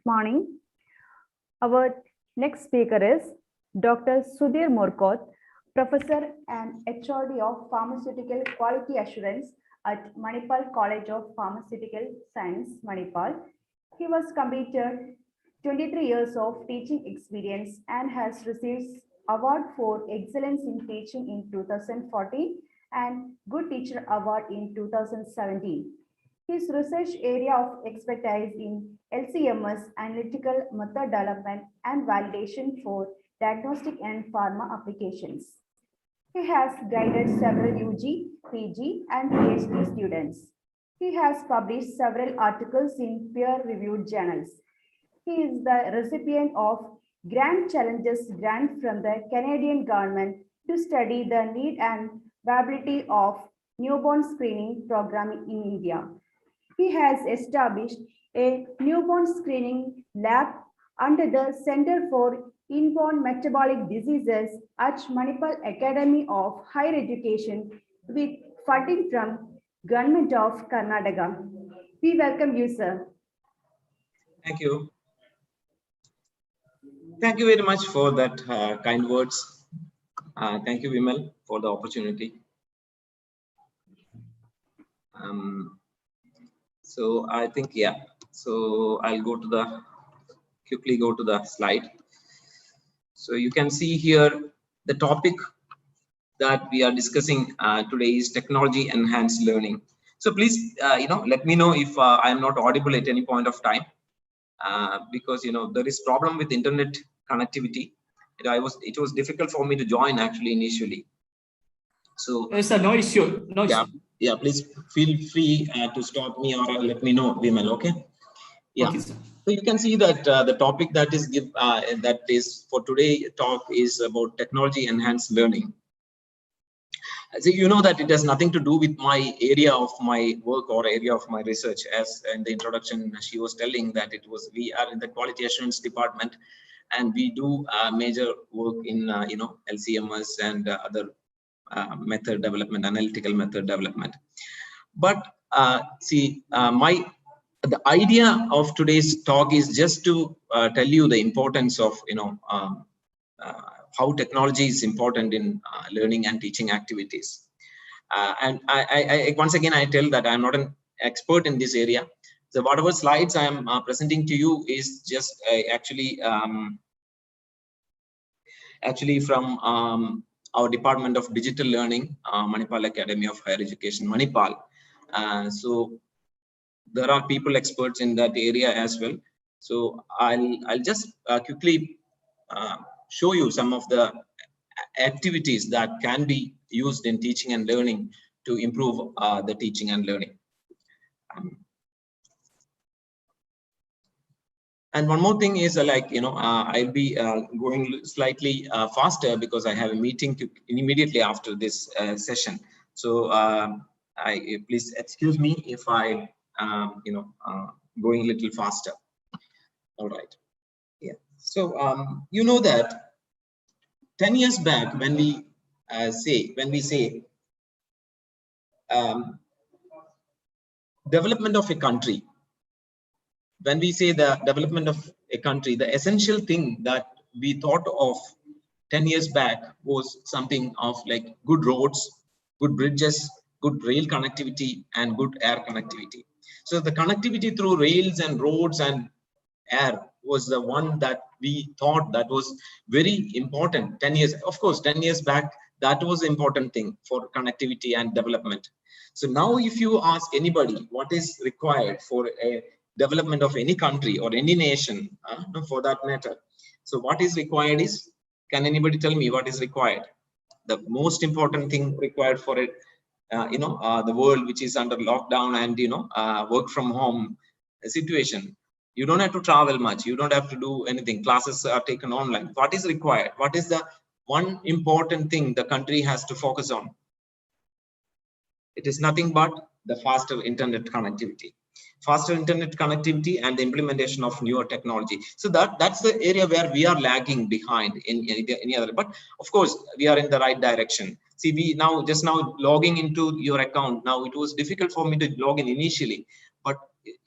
Morning. Our next speaker is Dr. Sudhir Morkot, Professor and HRD of Pharmaceutical Quality Assurance at Manipal College of Pharmaceutical Science, Manipal. He was completed 23 years of teaching experience and has received award for excellence in teaching in 2014 and Good Teacher Award in 2017. His research area of expertise in LCMS, analytical method development and validation for diagnostic and pharma applications. He has guided several UG, PG, and PhD students. He has published several articles in peer-reviewed journals. He is the recipient of Grand Challenges grant from the Canadian government to study the need and viability of newborn screening program in India. He has established a newborn screening lab under the Center for Inborn Metabolic Diseases at Manipal Academy of Higher Education with funding from Government of Karnataka. We welcome you, sir. Thank you. Thank you very much for that kind words. Thank you, Vimal, for the opportunity. So I think, yeah, so I'll quickly go to the slide. So you can see here the topic that we are discussing today is technology enhanced learning. So please, let me know if I am not audible at any point of time, because there is problem with internet connectivity. It was difficult for me to join actually initially. So yes, sir, no issue. No issue. Yeah, please feel free to stop me or let me know, Vimal. Okay. Yeah. Okay, sir. So you can see that the topic that is for today talk is about technology enhanced learning. So you know that it has nothing to do with my area of my work or area of my research. As in the introduction, she was telling that we are in the quality assurance department, and we do major work in LCMS and other method development, analytical method development. But the idea of today's talk is just to tell you the importance of how technology is important in learning and teaching activities. And I once again I tell that I'm not an expert in this area. So whatever slides I am presenting to you is just actually from our Department of Digital Learning, Manipal Academy of Higher Education, Manipal. So there are people experts in that area as well. So I'll just quickly show you some of the activities that can be used in teaching and learning to improve the teaching and learning. And one more thing is I'll be going slightly faster because I have a meeting immediately after this session. So please excuse me if I going a little faster. All right. Yeah. So you know that 10 years back when we say development of a country. When we say the development of a country, the essential thing that we thought of 10 years back was something of like good roads, good bridges, good rail connectivity, and good air connectivity. So the connectivity through rails and roads and air was the one that we thought that was very important 10 years. Of course, 10 years back, that was the important thing for connectivity and development. So now if you ask anybody what is required for a development of any country or any nation, for that matter, so what is required is Can anybody tell me what is required? The most important thing required for it, the world which is under lockdown and work from home situation. You don't have to travel much. You don't have to do anything. Classes are taken online. What is required? What is the one important thing the country has to focus on? It is nothing but the faster internet connectivity. Faster internet connectivity and the implementation of newer technology. So that's the area where we are lagging behind in any other. But of course, we are in the right direction. See, we just now logging into your account. Now it was difficult for me to log in initially, but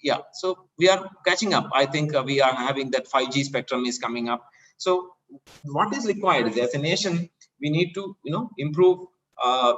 yeah, so we are catching up. I think we are having that 5G spectrum is coming up. So what is required as a nation? We need to improve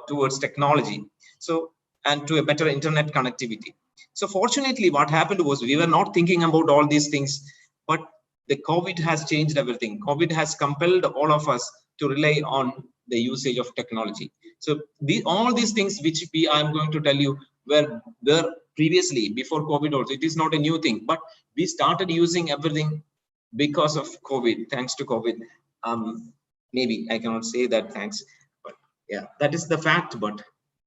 towards technology. So, and to a better internet connectivity. So fortunately, what happened was we were not thinking about all these things, but the COVID has changed everything. COVID has compelled all of us to rely on the usage of technology. So all these things which I'm going to tell you were there previously before COVID also. It is not a new thing, but we started using everything because of COVID, thanks to COVID. Maybe I cannot say that thanks, but yeah, that is the fact. But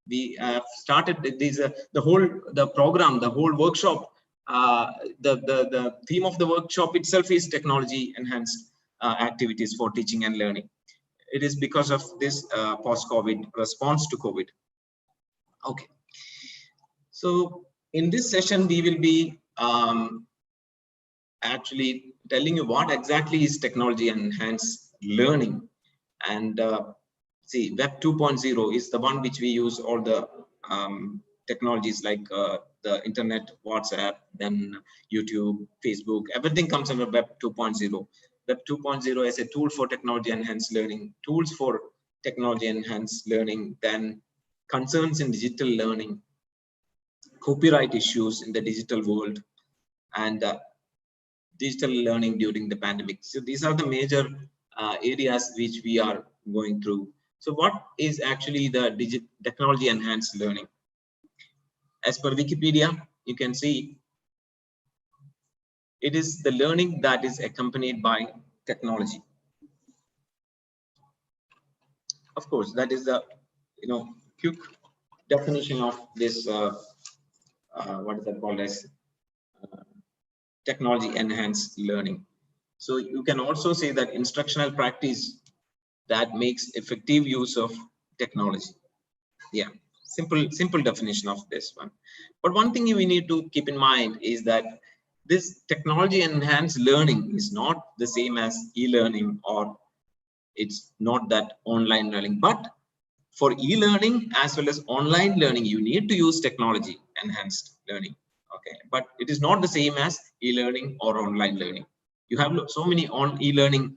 we started the program, the whole workshop. The theme of the workshop itself is technology enhanced activities for teaching and learning. It is because of this post-COVID response to COVID. Okay, so in this session we will be actually telling you what exactly is technology enhanced learning. And see, Web 2.0 is the one which we use all the technologies like the internet, WhatsApp, then YouTube, Facebook, everything comes under Web 2.0. Web 2.0 is a tool for technology enhanced learning, tools for technology enhanced learning, then concerns in digital learning, copyright issues in the digital world, and digital learning during the pandemic. So these are the major areas which we are going through. So what is actually the technology enhanced learning? As per Wikipedia, you can see it is the learning that is accompanied by technology. Of course, that is the quick definition of this. What is that called as technology enhanced learning? So you can also say that instructional practice that makes effective use of technology. Yeah, simple definition of this one. But one thing we need to keep in mind is that this technology enhanced learning is not the same as e-learning, or it's not that online learning. But for e-learning as well as online learning, you need to use technology enhanced learning. Okay, but it is not the same as e-learning or online learning. You have so many e-learning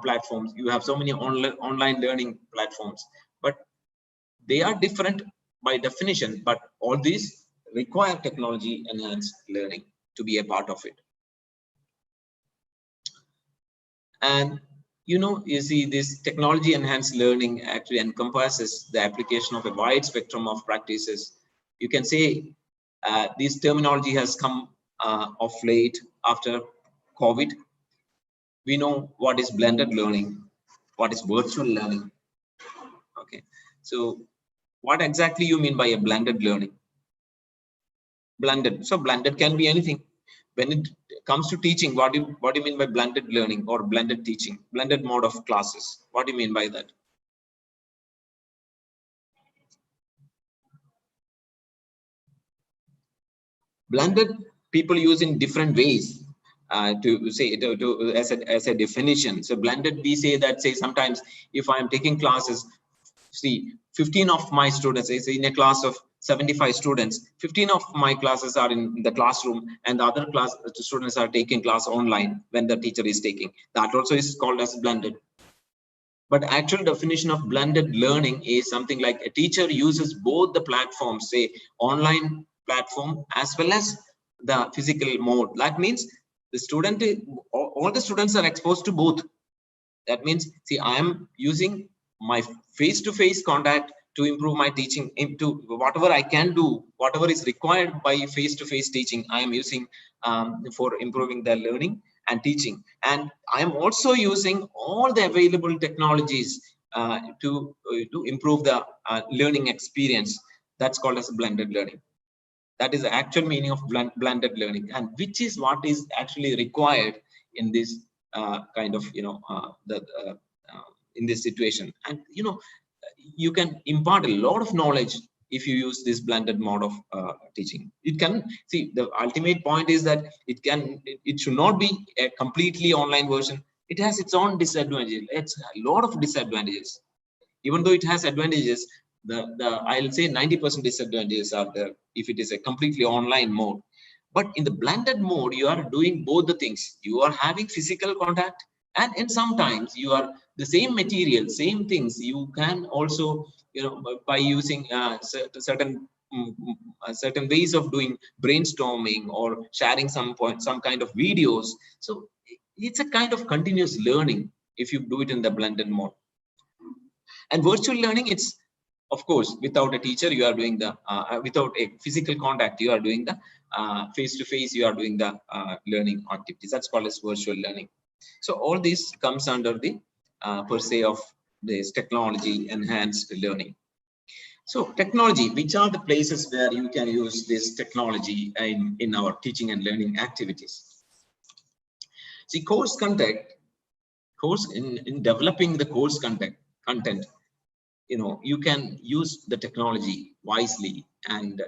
platforms. You have so many online learning platforms, but they are different by definition. But all these require technology enhanced learning to be a part of it. And you see, this technology enhanced learning actually encompasses the application of a wide spectrum of practices. You can say this terminology has come of late after COVID. We know what is blended learning, what is virtual learning. Okay, so what exactly you mean by a blended learning? Blended. So blended can be anything. When it comes to teaching, what do you mean by blended learning or blended teaching, blended mode of classes? What do you mean by that? Blended people use in different ways to say as a definition. So blended, we say that, say, sometimes if I am taking classes, see, 15 of my students is in a class of 75 students, 15 of my classes are in the classroom and the other class students are taking class online when the teacher is taking. That also is called as blended. But actual definition of blended learning is something like a teacher uses both the platforms, say online platform as well as the physical mode. That means the student, all the students are exposed to both. That means, see, I am using my face-to-face contact to improve my teaching, into whatever I can do, whatever is required by face-to-face teaching, I am using for improving their learning. and teaching. And I am also using all the available technologies to improve the learning experience. That's called as blended learning. That is the actual meaning of blended learning, and which is what is actually required in this kind of, in this situation. And you can impart a lot of knowledge if you use this blended mode of teaching. It can, see, the ultimate point is that it should not be a completely online version. It has its own disadvantages. It's a lot of disadvantages. Even though it has advantages, I'll say 90% disadvantages are there if it is a completely online mode. But in the blended mode, you are doing both the things. You are having physical contact, and sometimes you are the same material, same things. You can also, by using certain ways of doing brainstorming or sharing some kind of videos. So it's a kind of continuous learning if you do it in the blended mode. And virtual learning, it's, of course, without a teacher, you are doing the, without a physical contact, you are doing the face-to-face, you are doing the learning activities. That's called as virtual learning. So all this comes under the per se of this technology enhanced learning. So technology, which are the places where you can use this technology in our teaching and learning activities? See, course content, in developing the course content, you can use the technology wisely and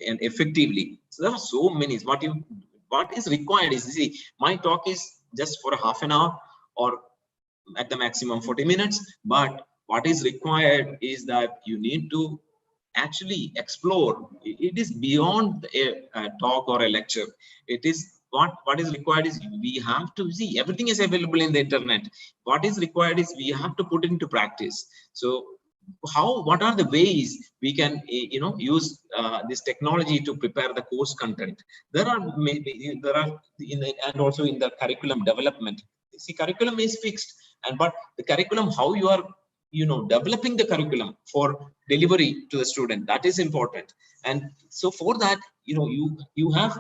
effectively. So there are so many. What is required is, see, my talk is just for half an hour or at the maximum 40 minutes, but what is required is that you need to actually explore. It is beyond a talk or a lecture. It is what is required is we have to see everything is available in the internet. What is required is we have to put it into practice. So what are the ways we can use this technology to prepare the course content? There are and also in the curriculum development. See, curriculum is fixed, but the curriculum, how you are developing the curriculum for delivery to the student, that is important. And so for that, you have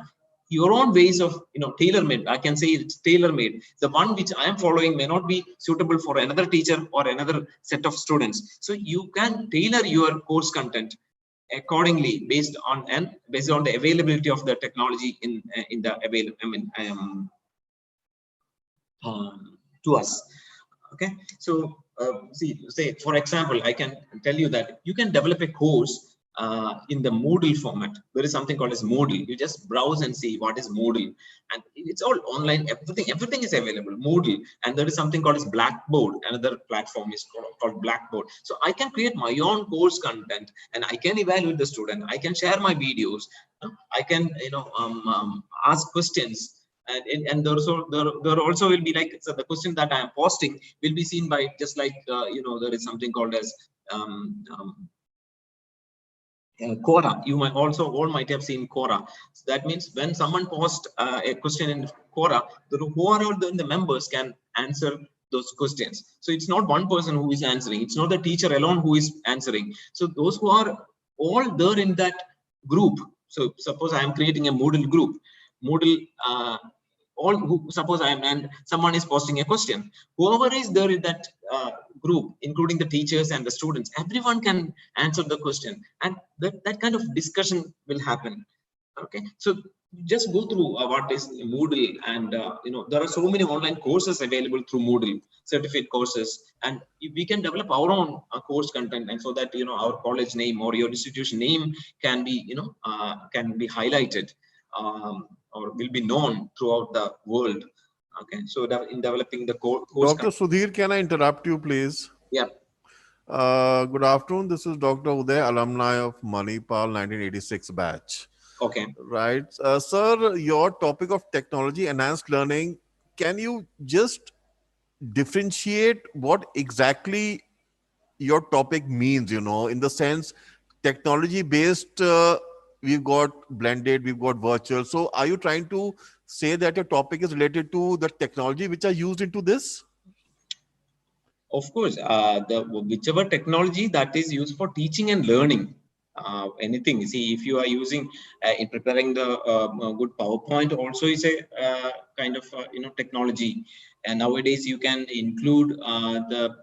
your own ways of tailor-made. I can say it's tailor-made. The one which I am following may not be suitable for another teacher or another set of students. So you can tailor your course content accordingly based on the availability of the technology in the to us. Okay, so say for example, I can tell you that you can develop a course in the Moodle format. There is something called as Moodle. You just browse and see what is Moodle, and it's all online. Everything is available. Moodle, and there is something called as Blackboard. Another platform is called Blackboard. So I can create my own course content, and I can evaluate the student. I can share my videos. I can ask questions. And there also will be like, so the question that I am posting will be seen by just like there is something called as Quora. You might also all might have seen Quora. So that means when someone posts a question in Quora, who are all the members can answer those questions. So it's not one person who is answering. It's not the teacher alone who is answering. So those who are all there in that group. So suppose I am creating a Moodle group. Moodle. Suppose I am, and someone is posting a question. Whoever is there in that group, including the teachers and the students, everyone can answer the question, and that kind of discussion will happen. Okay, so just go through what is Moodle, and there are so many online courses available through Moodle, certificate courses, and we can develop our own course content, and so that our college name or your institution name can be highlighted. Or will be known throughout the world. Okay, so in developing the course. Dr. Sudhir, can I interrupt you, please? Yeah. Good afternoon. This is Dr. Uday, alumni of Manipal 1986 batch. Okay. Right. Sir, your topic of technology enhanced learning, can you just differentiate what exactly your topic means, in the sense technology based, we've got blended, we've got virtual. So are you trying to say that your topic is related to the technology which are used into this? Of course, whichever technology that is used for teaching and learning. anything. See, if you are using in preparing the good PowerPoint, also is a kind of technology. And nowadays you can include the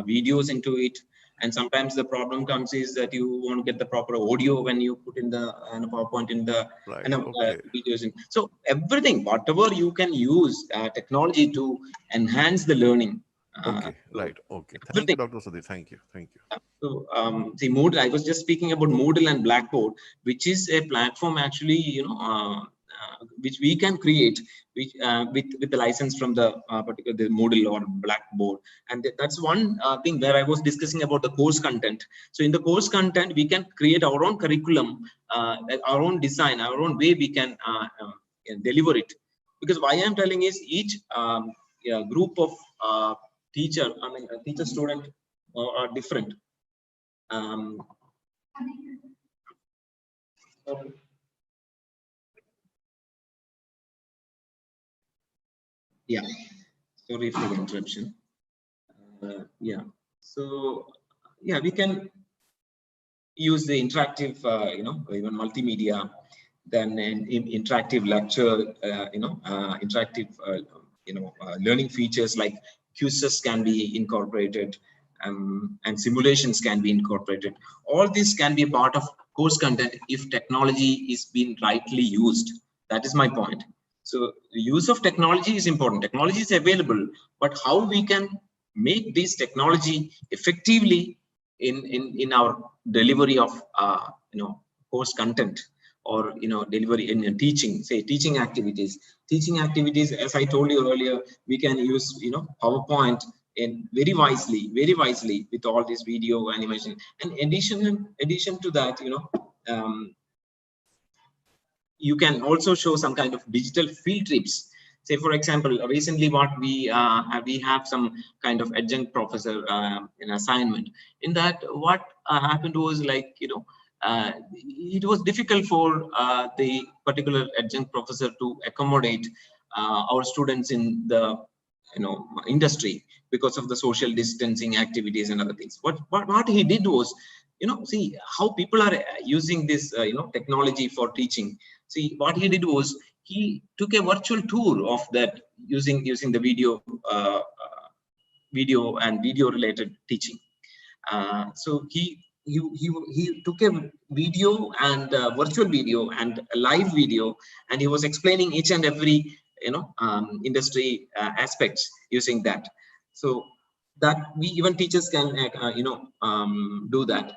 videos into it. And sometimes the problem comes is that you won't get the proper audio when you put in the PowerPoint in the Right. Okay. videos. So everything, whatever you can use technology to enhance the learning. Okay. So Right. Okay. Thank you, everything. Dr. Sudhir. Thank you. Thank you. So see, Moodle. I was just speaking about Moodle and Blackboard, which is a platform actually, which we can create, which with the license from the particular the Moodle or Blackboard, and that's one thing where I was discussing about the course content. So in the course content, we can create our own curriculum, our own design, our own way we can deliver it. Because why I'm telling is each group of teacher student are different. Okay. Yeah, sorry for the interruption. Yeah, so yeah, we can use the interactive, even multimedia, then an interactive lecture, interactive, learning features like quizzes can be incorporated, and simulations can be incorporated. All this can be a part of course content if technology is being rightly used. That is my point. So the use of technology is important. Technology is available, but how we can make this technology effectively in our delivery of course content, or delivery in teaching, say teaching activities, as I told you earlier, we can use PowerPoint in very wisely with all this video animation. And addition to that, you can also show some kind of digital field trips. Say, for example, recently what we have some kind of adjunct professor in assignment. In that, what happened was, like, it was difficult for the particular adjunct professor to accommodate our students in the industry because of the social distancing activities and other things. What he did was, see how people are using this technology for teaching. See, what he did was, he took a virtual tour of that using the video and video related teaching. So he took a video and virtual video and a live video, and he was explaining each and every industry aspects using that. So that we even teachers can do that.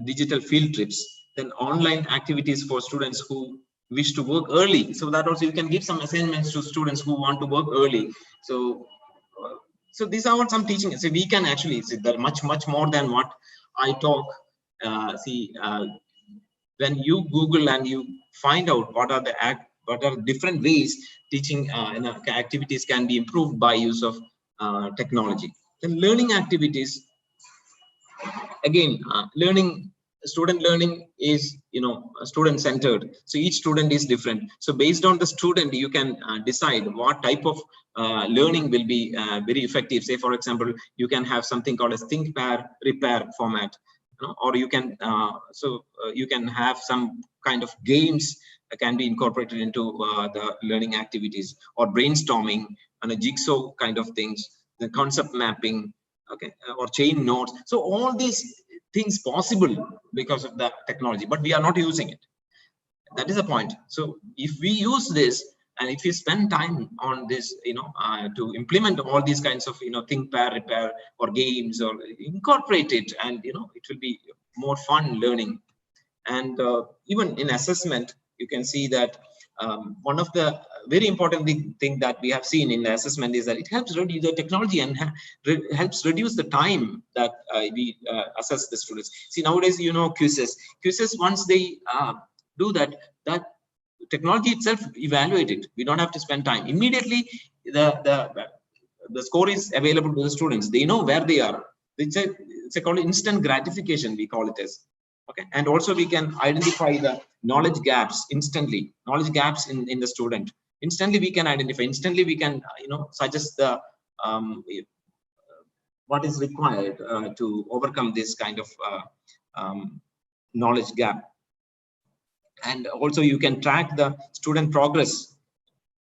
Digital field trips, then online activities for students who wish to work early. So that also you can give some assignments to students who want to work early. So so these are some teaching. So we can actually see there much more than what I talk. When you Google and you find out what are different ways teaching activities can be improved by use of technology. Then learning activities, again, student learning is student centered. So each student is different. So based on the student, you can decide what type of learning will be very effective. Say, for example, you can have something called as think, pair, repair format, or you can you can have some kind of games that can be incorporated into the learning activities, or brainstorming and a jigsaw kind of things, the concept mapping, okay, or chain notes. So all these things possible because of the technology, but we are not using it. That is the point. So if we use this, and if you spend time on this, to implement all these kinds of think, pair, repair, or games, or incorporate it, and it will be more fun learning. And even in assessment, you can see that one of the very important thing that we have seen in the assessment is that it helps reduce the technology and helps reduce the time that we assess the students. See, nowadays, quizzes once they do that technology itself evaluate it. We don't have to spend time. Immediately the score is available to the students. They know where they are. It's a called instant gratification, we call it as. Okay, and also we can identify the knowledge gaps instantly. Knowledge gaps in the student. Instantly we can identify. Instantly we can suggest the what is required to overcome this kind of knowledge gap. And also you can track the student progress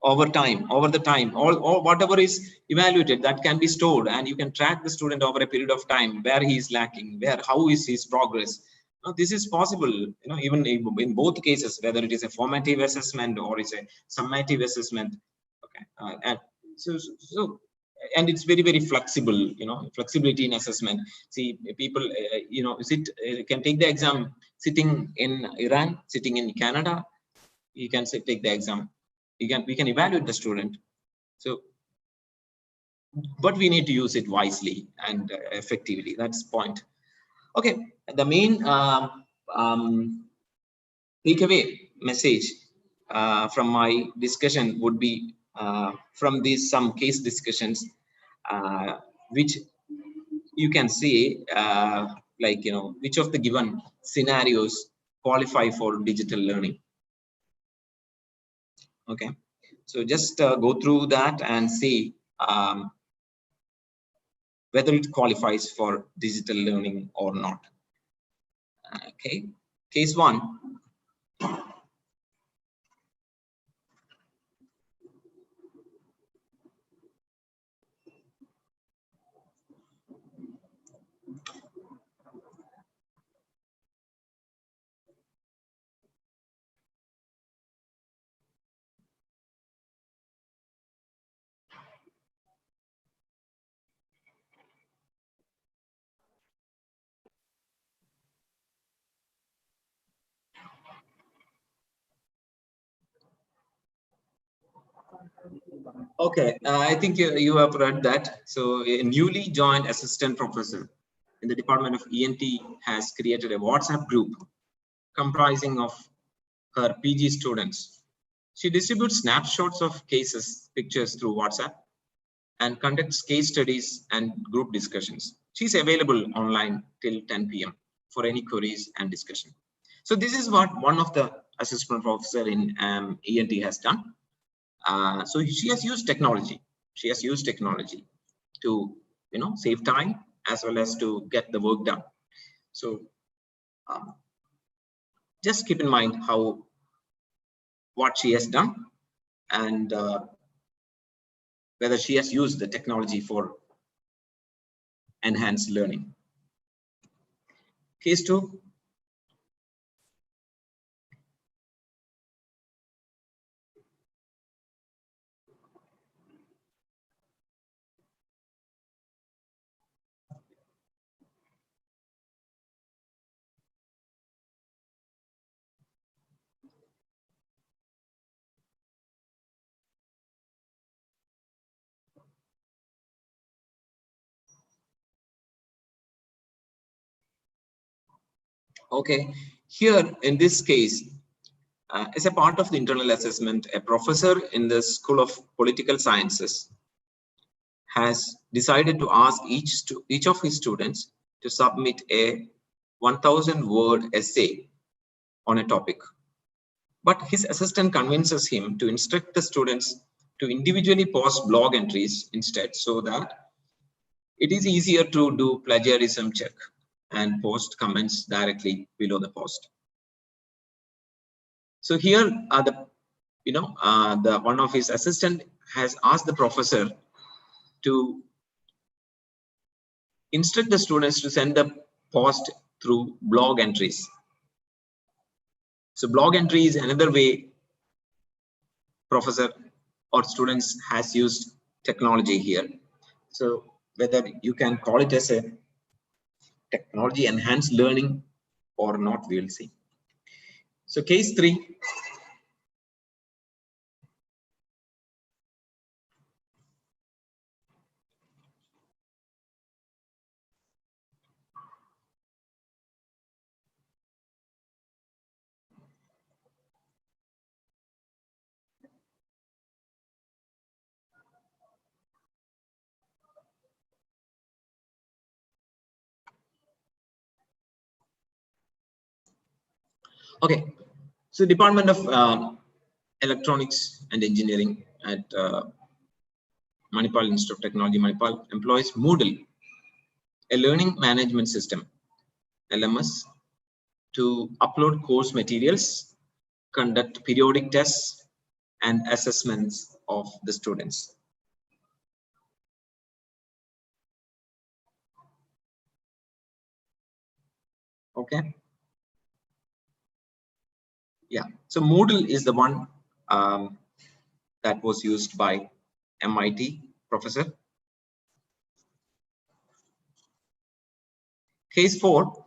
over the time, or whatever is evaluated, that can be stored, and you can track the student over a period of time, where he is lacking, how is his progress. Now, this is possible, even in both cases, whether it is a formative assessment or it's a summative assessment. Okay, and and it's very, very flexible, flexibility in assessment. See, people, can take the exam sitting in Iran, sitting in Canada. You can take the exam. We can evaluate the student. So, but we need to use it wisely and effectively. That's the point. Okay, the main takeaway message from my discussion would be from these some case discussions, which you can say which of the given scenarios qualify for digital learning. Okay, so just go through that and see whether it qualifies for digital learning or not. Okay, case one. Okay, I think you have read that. So a newly joined assistant professor in the Department of ENT has created a WhatsApp group comprising of her PG students. She distributes snapshots of cases, pictures through WhatsApp, and conducts case studies and group discussions. She's available online till 10 p.m. for any queries and discussion. So this is what one of the assistant professor in ENT has done. So she has used technology. She has used technology to, save time as well as to get the work done. So just keep in mind what she has done, and whether she has used the technology for enhanced learning. Case two. Okay, here in this case, as a part of the internal assessment, a professor in the School of Political Sciences has decided to ask each of his students to submit a 1,000-word essay on a topic. But his assistant convinces him to instruct the students to individually post blog entries instead, so that it is easier to do plagiarism check and post comments directly below the post. So here are the one of his assistant has asked the professor to instruct the students to send the post through blog entries. So blog entry is another way professor or students has used technology here. So whether you can call it as a technology enhanced learning or not, we will see. So case three. Okay, so Department of Electronics and Engineering at Manipal Institute of Technology, Manipal, employs Moodle, a learning management system, LMS, to upload course materials, conduct periodic tests and assessments of the students. Okay. Yeah, so Moodle is the one that was used by MIT professor. Case 4.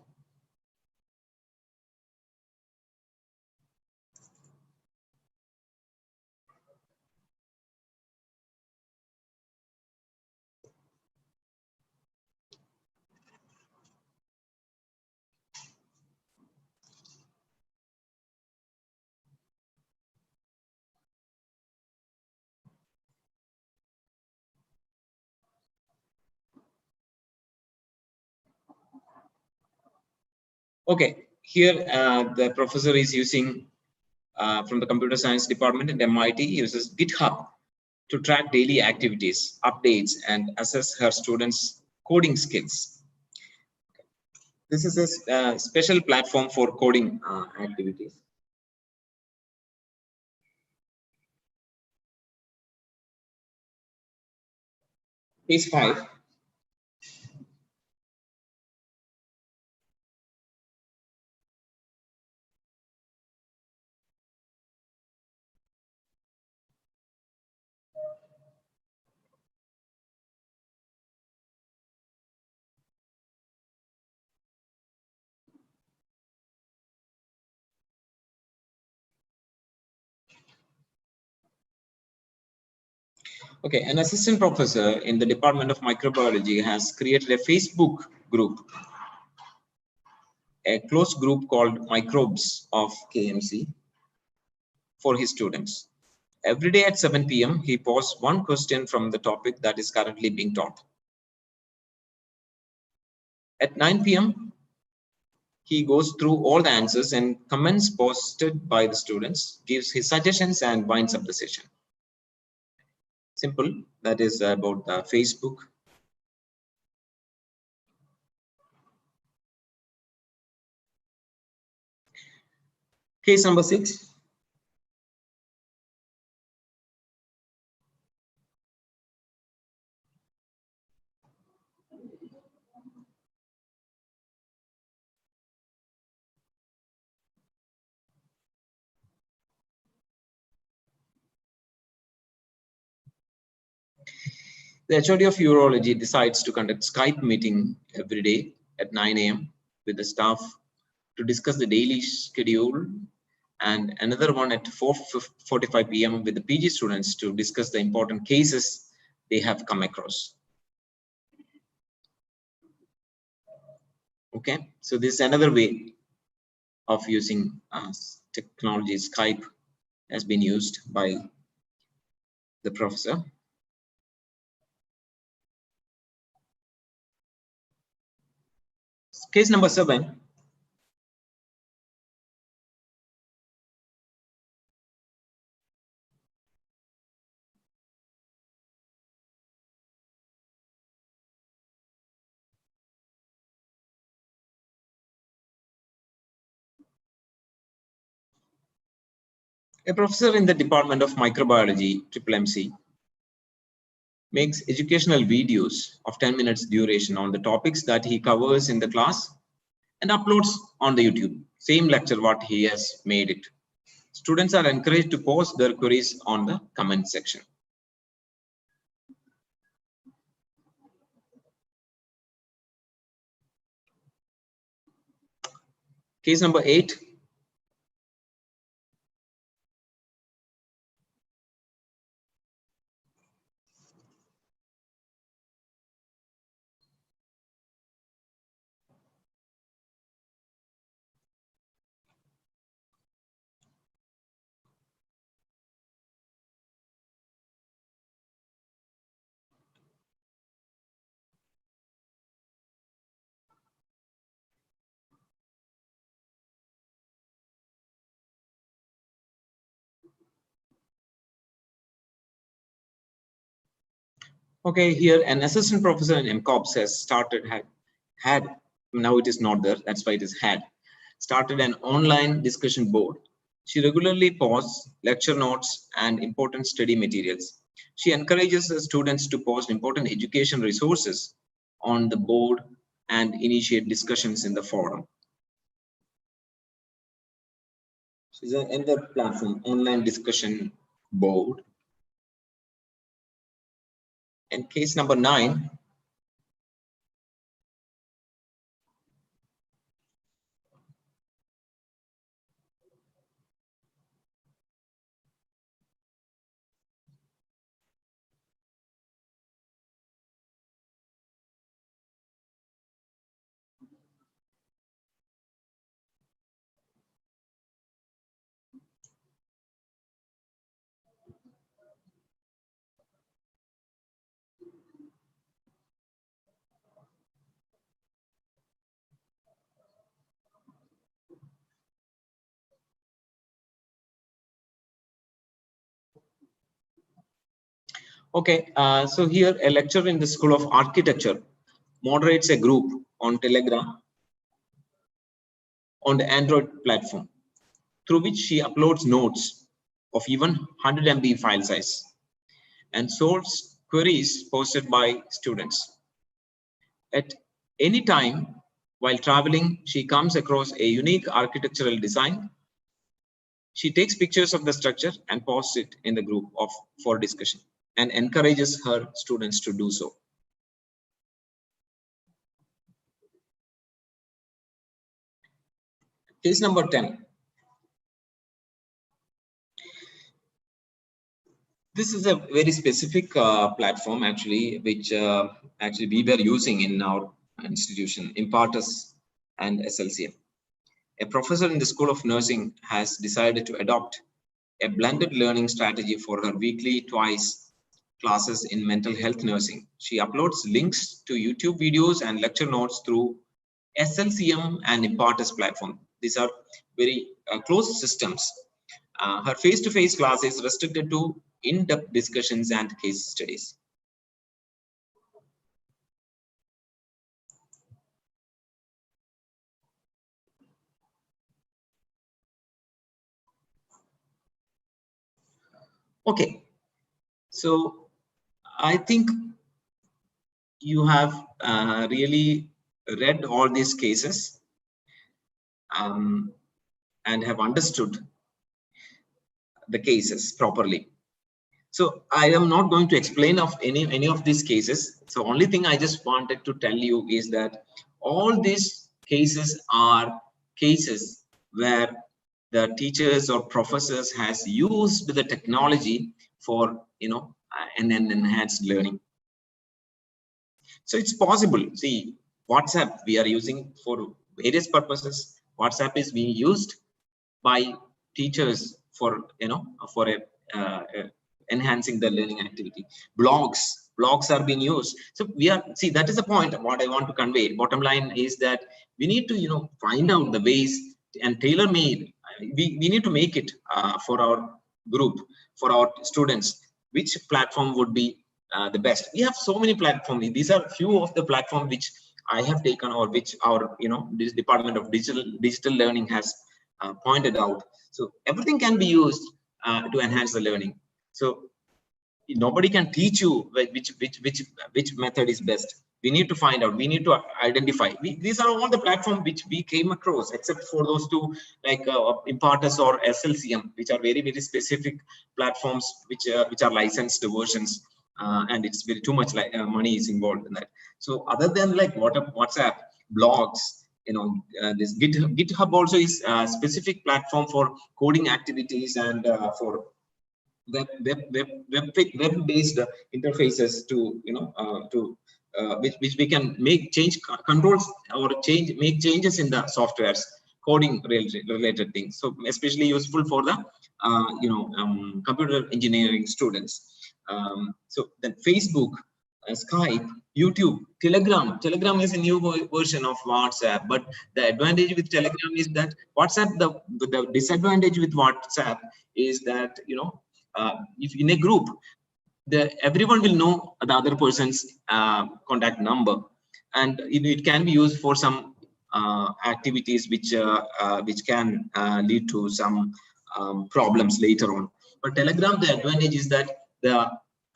Okay, here the professor is using from the computer science department at MIT, uses GitHub to track daily activities, updates, and assess her students' coding skills. This is a special platform for coding activities. Case 5. Okay, an assistant professor in the Department of Microbiology has created a Facebook group, a closed group called Microbes of KMC for his students. Every day at 7 p.m., he posts one question from the topic that is currently being taught. At 9 p.m., he goes through all the answers and comments posted by the students, gives his suggestions, and winds up the session. Simple. That is about Facebook. Case number 6. The HOD of urology decides to conduct Skype meeting every day at 9 a.m. with the staff to discuss the daily schedule, and another one at 4:45 p.m. with the PG students to discuss the important cases they have come across. Okay, so this is another way of using technology. Skype has been used by the professor. Case number 7. A professor in the Department of Microbiology, MMC, makes educational videos of 10 minutes duration on the topics that he covers in the class and uploads on the YouTube. Same lecture what he has made it. Students are encouraged to post their queries on the comment section. Case number 8. Okay, here an assistant professor in MCOPS has started, had, now it is not there, that's why it is had, started an online discussion board. She regularly posts lecture notes and important study materials. She encourages the students to post important education resources on the board and initiate discussions in the forum. So it's another platform, online discussion board. And case number 9. Okay, so here a lecturer in the School of Architecture moderates a group on Telegram on the Android platform, through which she uploads notes of even 100 MB file size and solves queries posted by students. At any time while traveling, she comes across a unique architectural design. She takes pictures of the structure and posts it in the group for discussion and encourages her students to do so. Case number 10. This is a very specific platform actually, which actually we were using in our institution, Impartus and SLCM. A professor in the School of Nursing has decided to adopt a blended learning strategy for her weekly twice classes in mental health nursing. She uploads links to YouTube videos and lecture notes through SLCM and Impartus platform. These are very closed systems. Her face-to-face class is restricted to in-depth discussions and case studies. Okay, so I think you have really read all these cases and have understood the cases properly. So I am not going to explain of any of these cases. So only thing I just wanted to tell you is that all these cases are cases where the teachers or professors has used the technology for an enhanced learning. So it's possible. See, WhatsApp we are using for various purposes. WhatsApp is being used by teachers for enhancing the learning activity. Blogs are being used. So that is the point. What I want to convey. Bottom line is that we need to find out the ways and tailor made. We need to make it for our group, for our students. Which platform would be the best? We have so many platforms. These are few of the platforms which I have taken, or which our this Department of Digital Learning has pointed out. So everything can be used to enhance the learning. So nobody can teach you which method is best. We need to find out. We need to identify. These are all the platforms which we came across, except for those two, like Impartus or SLCM, which are very specific platforms which are licensed versions, and it's very too much money is involved in that. So other than like WhatsApp, blogs, this GitHub also is a specific platform for coding activities and for web-based interfaces to which we can make controls or make changes in the softwares, coding related things. So especially useful for the computer engineering students. So then Facebook, Skype, YouTube, Telegram is a new version of WhatsApp. But the advantage with Telegram is that WhatsApp, the disadvantage with WhatsApp is that if in a group, everyone will know the other person's contact number, and it can be used for some activities which can lead to some problems later on. But Telegram, the advantage is that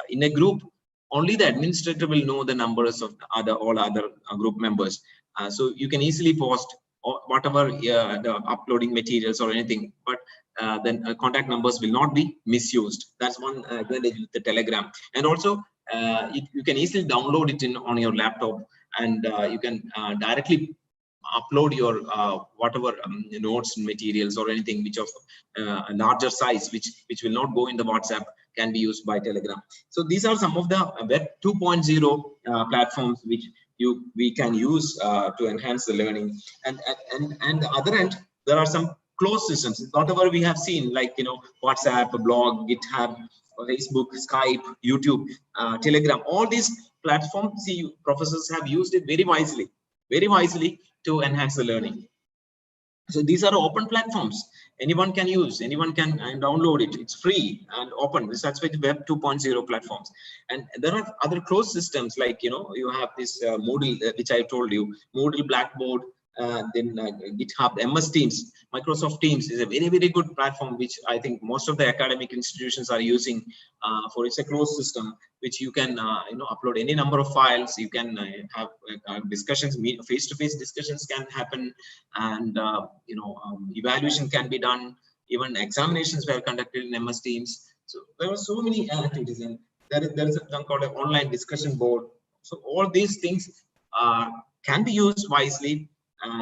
in a group, only the administrator will know the numbers of all other group members. So you can easily post whatever the uploading materials or anything, but then contact numbers will not be misused. That's one advantage with the Telegram. And also you can easily download it on your laptop, and you can directly upload your whatever notes and materials or anything which of a larger size, which will not go in the WhatsApp, can be used by Telegram. So these are some of the Web 2.0 platforms which we can use to enhance the learning. And the other end, there are some closed systems, whatever we have seen, like WhatsApp, blog, GitHub, Facebook, Skype, YouTube, Telegram. All these platforms, see, professors have used it very wisely to enhance the learning. So these are open platforms. Anyone can use, anyone can download it. It's free and open. That's with Web 2.0 platforms. And there are other closed systems, like you have this Moodle, which I told you, Moodle, Blackboard, then GitHub, MS Teams, Microsoft Teams is a very good platform, which I think most of the academic institutions are using. For it's a closed system which you can upload any number of files. You can have discussions, face-to-face discussions can happen, and evaluation can be done. Even examinations were conducted in MS Teams. So there are so many activities, and there is a thing called an online discussion board. So all these things can be used wisely,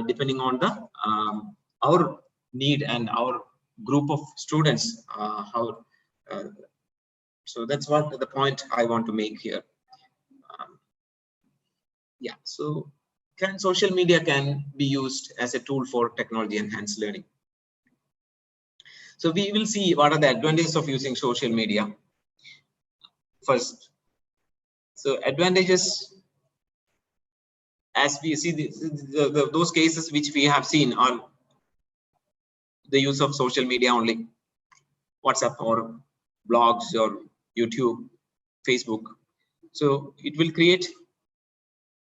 depending on the our need and our group of students. So that's what the point I want to make here. Yeah. So social media can be used as a tool for technology enhanced learning. So we will see what are the advantages of using social media first. So advantages, as we see those cases which we have seen, are the use of social media only, WhatsApp or blogs or YouTube, Facebook. So it will create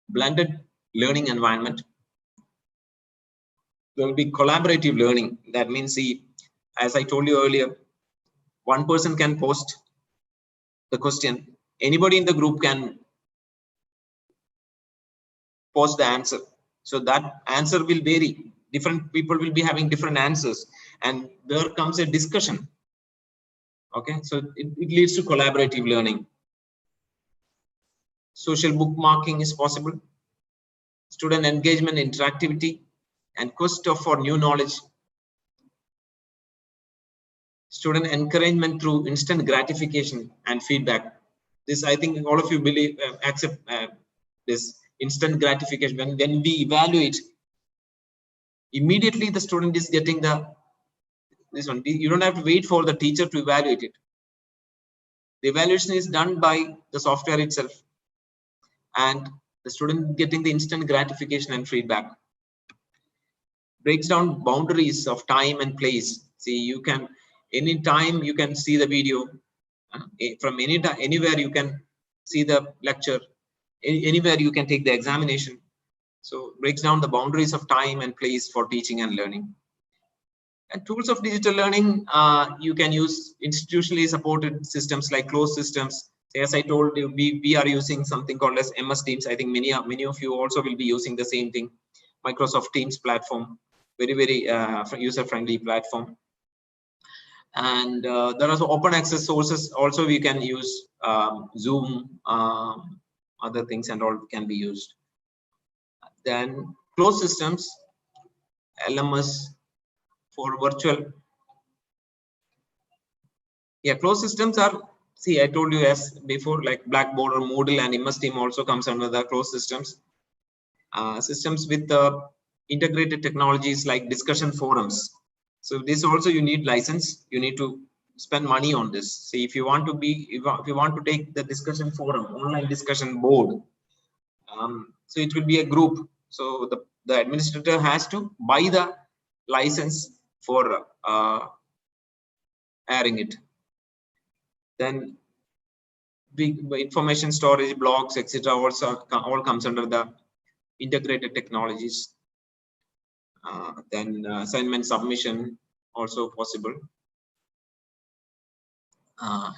blended learning environment. There will be collaborative learning. That means, see, as I told you earlier, one person can post the question, anybody in the group can post the answer. So that answer will vary. Different people will be having different answers, and there comes a discussion. Okay, so it leads to collaborative learning. Social bookmarking is possible. Student engagement, interactivity, and quest for new knowledge. Student encouragement through instant gratification and feedback. This, I think all of you believe, accept this instant gratification. When we evaluate, immediately the student is getting this one. You don't have to wait for the teacher to evaluate it. The evaluation is done by the software itself, and the student getting the instant gratification and feedback. Breaks down boundaries of time and place. See, you can, anytime you can see the video, from anywhere you can see the lecture, anywhere you can take the examination. So breaks down the boundaries of time and place for teaching and learning. And tools of digital learning, you can use institutionally supported systems like closed systems. As I told you, we are using something called as MS Teams. I think many of you also will be using the same thing. Microsoft Teams platform, very user-friendly platform. And there are open access sources. Also, we can use Zoom, other things and all can be used. Then closed systems, LMS for virtual. Yeah, closed systems are, see, I told you as before, like Blackboard or Moodle and MS Team also comes under the closed systems. Systems with integrated technologies like discussion forums. So this also you need license. You need to spend money on this. See, if you want to take the discussion forum, online discussion board, so it will be a group. So the administrator has to buy the license for airing it. Then big information storage, blogs, etc. also all comes under the integrated technologies. Then assignment submission also possible.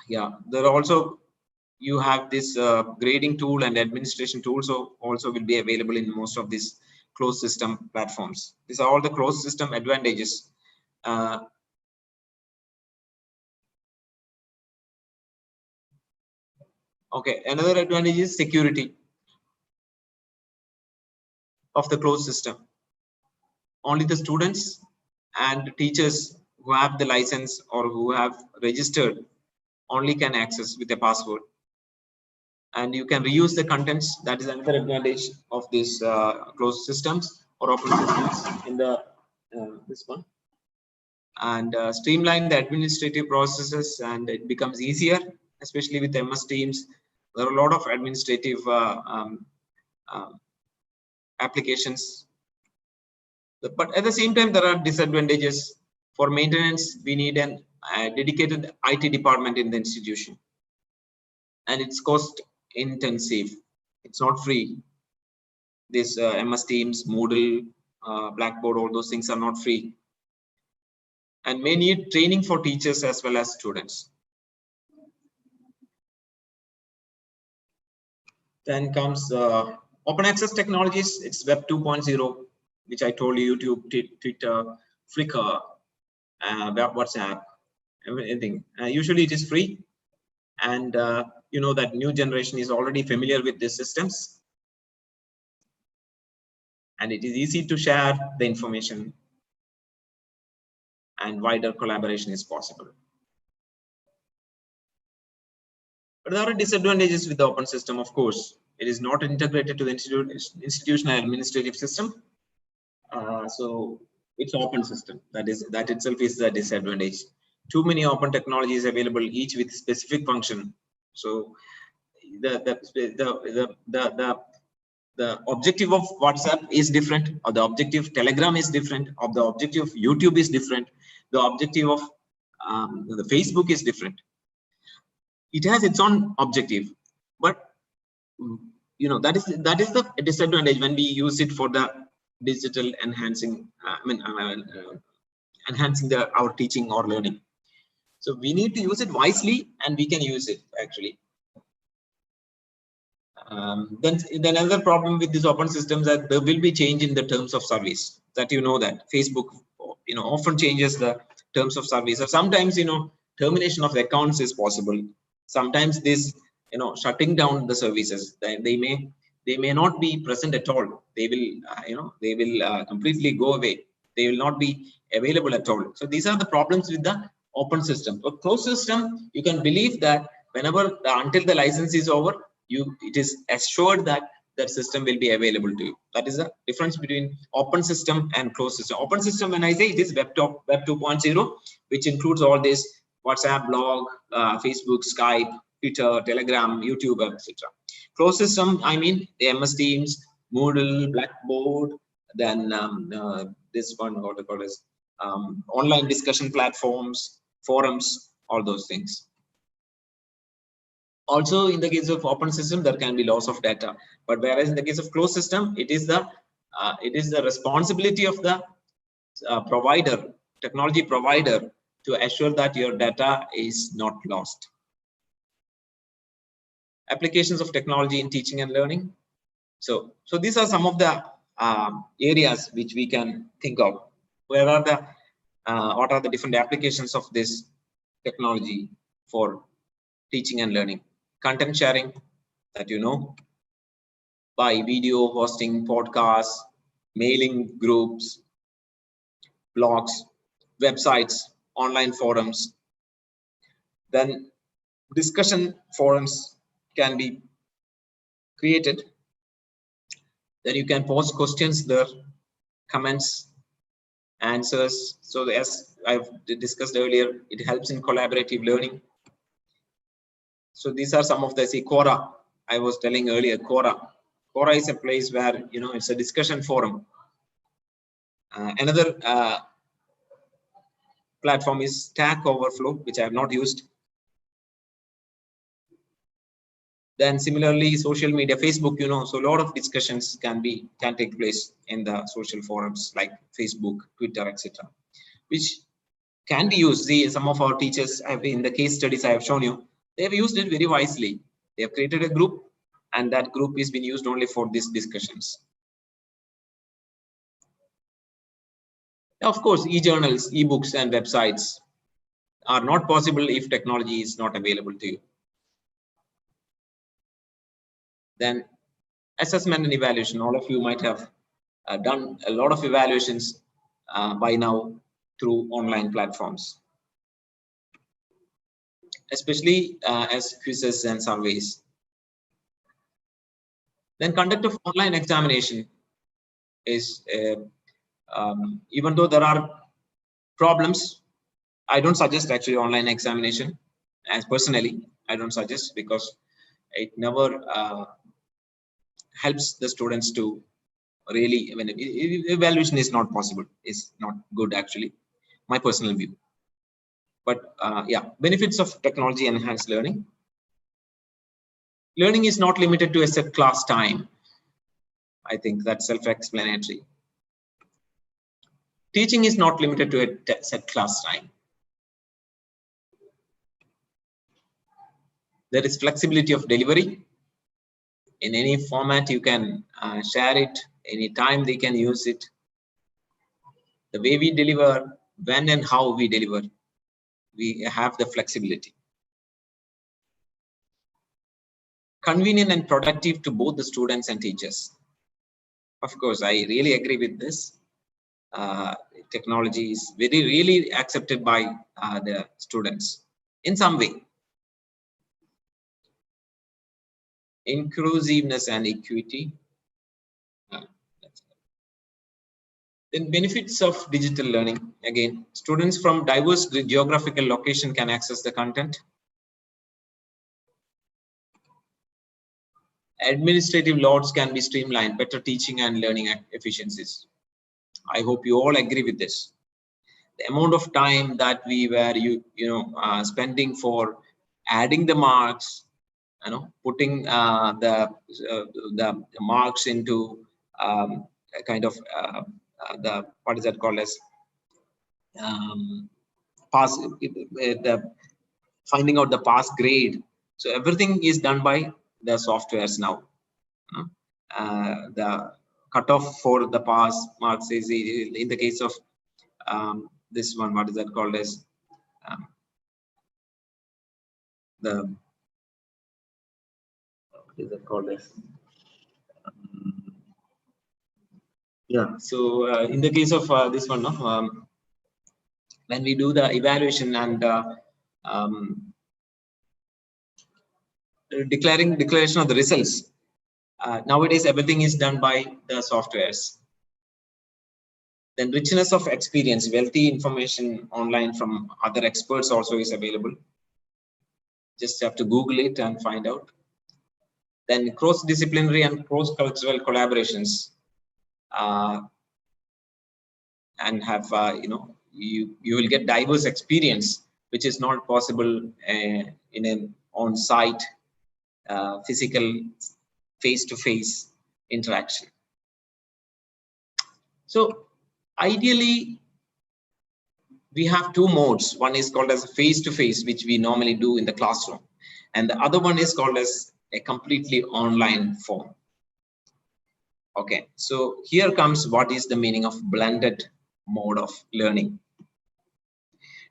Yeah, there are also, you have this grading tool and administration tool, so also will be available in most of these closed system platforms. These are all the closed system advantages. Okay, another advantage is security of the closed system. Only the students and teachers who have the license or who have registered only can access with a password. And you can reuse the contents. That is another advantage of these closed systems or open systems in the this one. And streamline the administrative processes, and it becomes easier, especially with MS Teams. There are a lot of administrative applications, but at the same time there are disadvantages. For maintenance, we need an dedicated IT department in the institution, and it's cost intensive. It's not free. This MS Teams, Moodle, Blackboard, all those things are not free, and may need training for teachers as well as students. Then comes open access technologies. It's Web 2.0, which I told you, YouTube, Twitter, Flickr, WhatsApp, everything. Usually it is free, and you know that new generation is already familiar with these systems, and it is easy to share the information, and wider collaboration is possible. But there are disadvantages with the open system, of course. It is not integrated to the institutional administrative system. So it's open system. That itself is the disadvantage. Too many open technologies available, each with specific function. So the objective of WhatsApp is different, or the objective Telegram is different, or the objective of YouTube is different. The objective of the Facebook is different. It has its own objective, but you know that is the disadvantage when we use it for the digital enhancing. Enhancing our teaching or learning. So we need to use it wisely, and we can use it actually. Then another problem with these open systems that there will be change in the terms of service. That that Facebook often changes the terms of service, or sometimes termination of the accounts is possible. Sometimes this shutting down the services, they may not be present at all. They will completely go away. They will not be available at all. So these are the problems with the open system. A closed system, you can believe that whenever until the license is over, it is assured that that system will be available to you. That is the difference between open system and closed system. Open system, when I say, it is Web 2.0, which includes all this WhatsApp, blog, Facebook, Skype, Twitter, Telegram, YouTube, etc. Closed system, I mean the MS Teams, Moodle, Blackboard, then this one, what they call is online discussion platforms, forums, all those things. Also, in the case of open system, there can be loss of data, but whereas in the case of closed system, it is the responsibility of the provider, technology provider, to assure that your data is not lost. Applications of technology in teaching and learning. So these are some of the areas which we can think of. Where are the what are the different applications of this technology for teaching and learning? Content sharing, that by video hosting, podcasts, mailing groups, blogs, websites, online forums. Then discussion forums can be created. Then you can post questions there, comments, answers. So as I've discussed earlier, it helps in collaborative learning. So these are some of the, say, Quora. I was telling earlier, Quora is a place where it's a discussion forum. Another platform is Stack Overflow, which I have not used. Then similarly, social media, Facebook, so a lot of discussions can take place in the social forums like Facebook, Twitter, etc., which can be used. See, some of our teachers have, in the case studies I have shown you, they have used it very wisely. They have created a group, and that group is being used only for these discussions. Of course, e-journals, e-books, and websites are not possible if technology is not available to you. Then assessment and evaluation. All of you might have done a lot of evaluations by now through online platforms, especially as quizzes and surveys. Then conduct of online examination is, even though there are problems, I don't suggest actually online examination. As personally, I don't suggest, because it never helps the students to really, when evaluation is not possible, is not good actually, my personal view. But yeah, benefits of technology enhanced learning. Learning is not limited to a set class time. I think that's self-explanatory. Teaching is not limited to a set class time. There is flexibility of delivery. In any format, you can share it. Anytime they can use it. The way we deliver, when and how we deliver, we have the flexibility. Convenient and productive to both the students and teachers. Of course, I really agree with this. Technology is really accepted by the students in some way. Inclusiveness and equity. Then benefits of digital learning. Again, students from diverse geographical location can access the content. Administrative loads can be streamlined, better teaching and learning efficiencies. I hope you all agree with this. The amount of time that we were spending for adding the marks, putting the marks into a kind of the, what is that called as, pass, the finding out the pass grade. So everything is done by the softwares now. The cutoff for the pass marks is, in the case of this one, what is that called as, what is that called as, yeah. So in the case of this one, when we do the evaluation and declaration of the results, nowadays everything is done by the softwares. Then richness of experience, wealthy information online from other experts also is available. Just have to Google it and find out. Then cross-disciplinary and cross-cultural collaborations, and have you will get diverse experience, which is not possible in an on-site physical face-to-face interaction. So ideally, we have two modes. One is called as face-to-face, which we normally do in the classroom, and the other one is called as a completely online form. Okay, so here comes what is the meaning of blended mode of learning.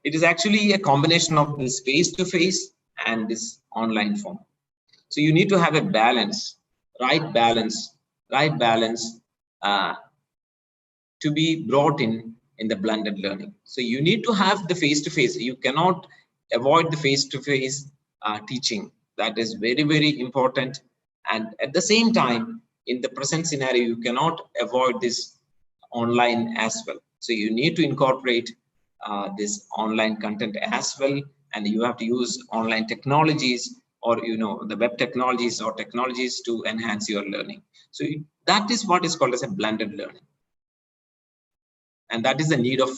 It is actually a combination of this face-to-face and this online form. So you need to have a balance, right balance to be brought in the blended learning. So you need to have the face-to-face. You cannot avoid the face-to-face teaching. That is very important. And at the same time, in the present scenario, you cannot avoid this online as well. So you need to incorporate this online content as well, and you have to use online technologies, or the web technologies or technologies to enhance your learning. So that is what is called as a blended learning, and that is the need of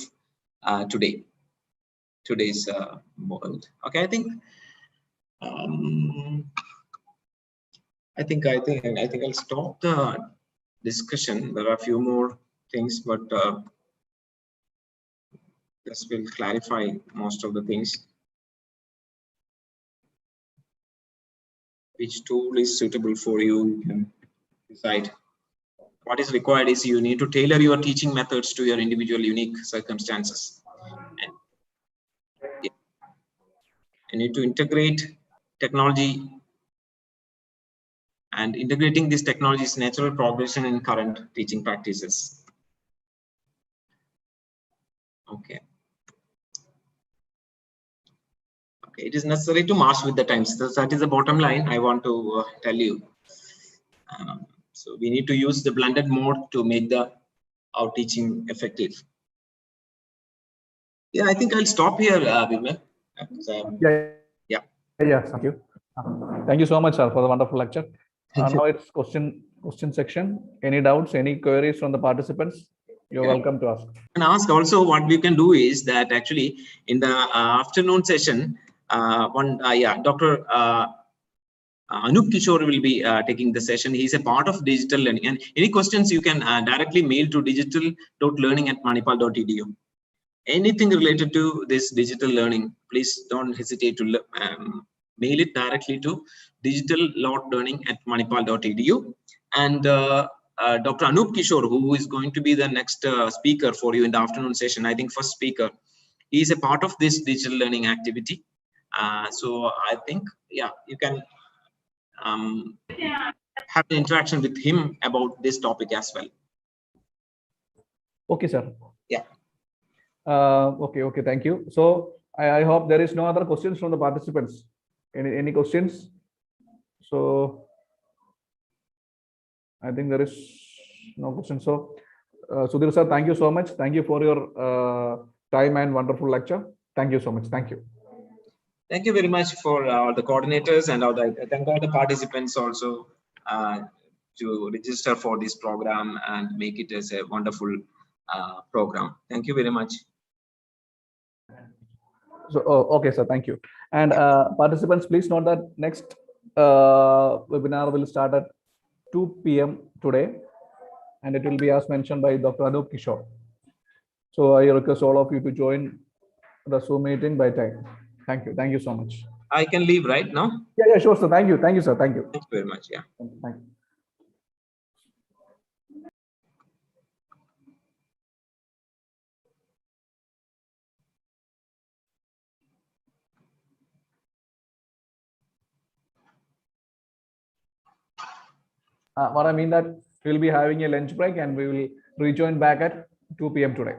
today's world. Okay, I think I think I'll stop the discussion. There are a few more things, but this will clarify most of the things. Which tool is suitable for you? You can decide. What is required is you need to tailor your teaching methods to your individual unique circumstances. And you need to integrate technology, and integrating this technology is natural progression in current teaching practices. Okay. Okay, it is necessary to march with the times. That is the bottom line I want to tell you. So we need to use the blended mode to make our teaching effective. Yeah, I think I'll stop here, Vimal. Yeah. Thank you. Thank you so much, sir, for the wonderful lecture. Now it's question section. Any doubts, any queries from the participants? You're welcome to ask. And ask also. What we can do is that actually in the afternoon session, Dr. Anup Kishore will be taking the session. He's a part of digital learning, and any questions you can directly mail to digital.learning@manipal.edu. Anything related to this digital learning, please don't hesitate to mail it directly to digital.learning@manipal.edu. And Dr. Anup Kishore, who is going to be the next speaker for you in the afternoon session, I think first speaker, he is a part of this digital learning activity. So I think, yeah, you can have an interaction with him about this topic as well. Okay, sir. Yeah. Okay. Thank you. So I hope there is no other questions from the participants. Any questions? So I think there is no question. So Sudhir sir, thank you so much. Thank you for your time and wonderful lecture. Thank you so much. Thank you. Thank you very much for the coordinators, and thank all the participants also to register for this program and make it as a wonderful program. Thank you very much. So okay, sir. Thank you. And participants, please note that next webinar will start at 2 p.m. today, and it will be as mentioned by Dr. Anup Kishore. So I request all of you to join the Zoom meeting by time. Thank you. Thank you so much. I can leave right now? Yeah, sure, sir. Thank you. Thank you, sir. Thank you. Thank you very much. Yeah. Thank you. What I mean that we'll be having a lunch break and we will rejoin back at 2 p.m. today.